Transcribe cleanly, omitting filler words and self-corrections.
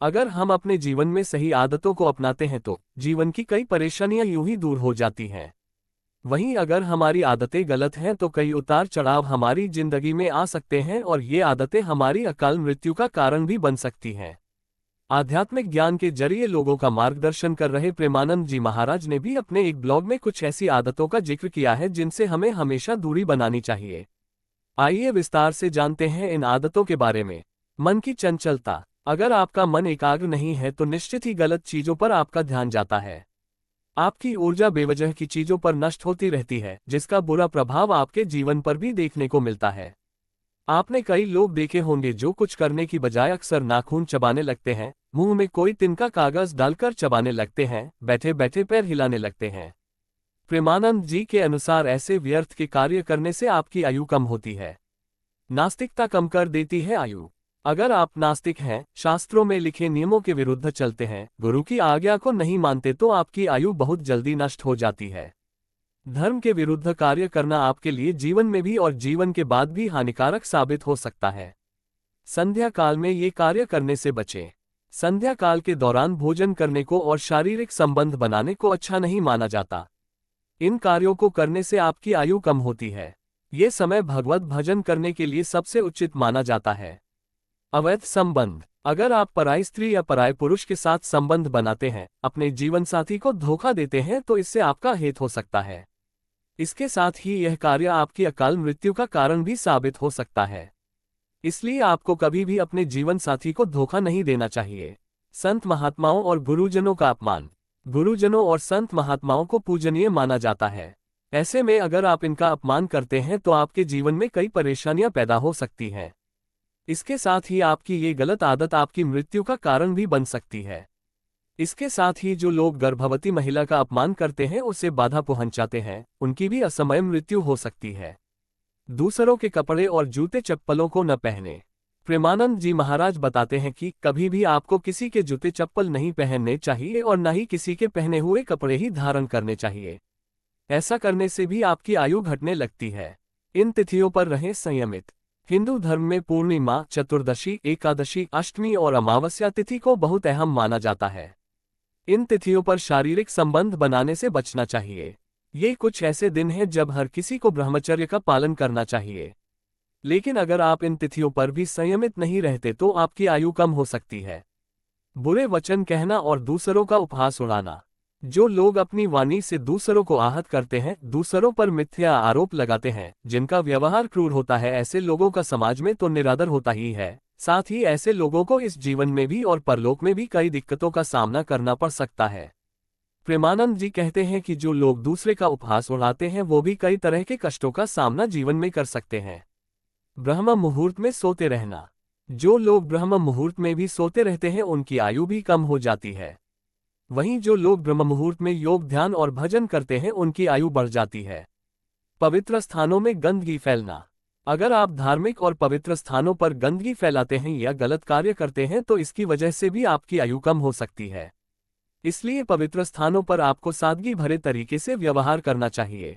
अगर हम अपने जीवन में सही आदतों को अपनाते हैं तो जीवन की कई परेशानियां यूं ही दूर हो जाती हैं। वहीं अगर हमारी आदतें गलत हैं तो कई उतार चढ़ाव हमारी जिंदगी में आ सकते हैं और ये आदतें हमारी अकाल मृत्यु का कारण भी बन सकती हैं। आध्यात्मिक ज्ञान के जरिए लोगों का मार्गदर्शन कर रहे प्रेमानंद जी महाराज ने भी अपने एक ब्लॉग में कुछ ऐसी आदतों का जिक्र किया है जिनसे हमें हमेशा दूरी बनानी चाहिए। आइए विस्तार से जानते हैं इन आदतों के बारे में। मन की चंचलता। अगर आपका मन एकाग्र नहीं है तो निश्चित ही गलत चीजों पर आपका ध्यान जाता है। आपकी ऊर्जा बेवजह की चीजों पर नष्ट होती रहती है, जिसका बुरा प्रभाव आपके जीवन पर भी देखने को मिलता है। आपने कई लोग देखे होंगे जो कुछ करने की बजाय अक्सर नाखून चबाने लगते हैं, मुंह में कोई तिनका कागज डालकर चबाने लगते हैं, बैठे बैठे पैर हिलाने लगते हैं। प्रेमानंद जी के अनुसार ऐसे व्यर्थ के कार्य करने से आपकी आयु कम होती है। नास्तिकता कम कर देती है आयु। अगर आप नास्तिक हैं, शास्त्रों में लिखे नियमों के विरुद्ध चलते हैं, गुरु की आज्ञा को नहीं मानते तो आपकी आयु बहुत जल्दी नष्ट हो जाती है। धर्म के विरुद्ध कार्य करना आपके लिए जीवन में भी और जीवन के बाद भी हानिकारक साबित हो सकता है। संध्या काल में ये कार्य करने से बचें। संध्या काल के दौरान भोजन करने को और शारीरिक संबंध बनाने को अच्छा नहीं माना जाता। इन कार्यों को करने से आपकी आयु कम होती है। ये समय भगवत भजन करने के लिए सबसे उचित माना जाता है। अवैध संबंध। अगर आप पराई स्त्री या पराये पुरुष के साथ संबंध बनाते हैं, अपने जीवन साथी को धोखा देते हैं तो इससे आपका हित हो सकता है। इसके साथ ही यह कार्य आपकी अकाल मृत्यु का कारण भी साबित हो सकता है। इसलिए आपको कभी भी अपने जीवन साथी को धोखा नहीं देना चाहिए। संत महात्माओं और गुरुजनों का अपमान। गुरुजनों और संत महात्माओं को पूजनीय माना जाता है। ऐसे में अगर आप इनका अपमान करते हैं तो आपके जीवन में कई परेशानियां पैदा हो सकती हैं। इसके साथ ही आपकी ये गलत आदत आपकी मृत्यु का कारण भी बन सकती है। इसके साथ ही जो लोग गर्भवती महिला का अपमान करते हैं, उसे बाधा पहुंचाते हैं, उनकी भी असमय मृत्यु हो सकती है। दूसरों के कपड़े और जूते चप्पलों को न पहने। प्रेमानंद जी महाराज बताते हैं कि कभी भी आपको किसी के जूते चप्पल नहीं पहनने चाहिए और न ही किसी के पहने हुए कपड़े ही धारण करने चाहिए। ऐसा करने से भी आपकी आयु घटने लगती है। इन तिथियों पर रहें संयमित। हिंदू धर्म में पूर्णिमा, चतुर्दशी, एकादशी, अष्टमी और अमावस्या तिथि को बहुत अहम माना जाता है। इन तिथियों पर शारीरिक संबंध बनाने से बचना चाहिए। ये कुछ ऐसे दिन हैं जब हर किसी को ब्रह्मचर्य का पालन करना चाहिए। लेकिन अगर आप इन तिथियों पर भी संयमित नहीं रहते तो आपकी आयु कम हो सकती है। बुरे वचन कहना और दूसरों का उपहास उड़ाना। जो लोग अपनी वाणी से दूसरों को आहत करते हैं, दूसरों पर मिथ्या आरोप लगाते हैं, जिनका व्यवहार क्रूर होता है, ऐसे लोगों का समाज में तो निरादर होता ही है। साथ ही ऐसे लोगों को इस जीवन में भी और परलोक में भी कई दिक्कतों का सामना करना पड़ सकता है। प्रेमानंद जी कहते हैं कि जो लोग दूसरे का उपहास उड़ाते हैं वो भी कई तरह के कष्टों का सामना जीवन में कर सकते हैं। ब्रह्म मुहूर्त में सोते रहना। जो लोग ब्रह्म मुहूर्त में भी सोते रहते हैं उनकी आयु भी कम हो जाती है। वहीं जो लोग ब्रह्म मुहूर्त में योग, ध्यान और भजन करते हैं उनकी आयु बढ़ जाती है। पवित्र स्थानों में गंदगी फैलना। अगर आप धार्मिक और पवित्र स्थानों पर गंदगी फैलाते हैं या गलत कार्य करते हैं तो इसकी वजह से भी आपकी आयु कम हो सकती है। इसलिए पवित्र स्थानों पर आपको सादगी भरे तरीके से व्यवहार करना चाहिए।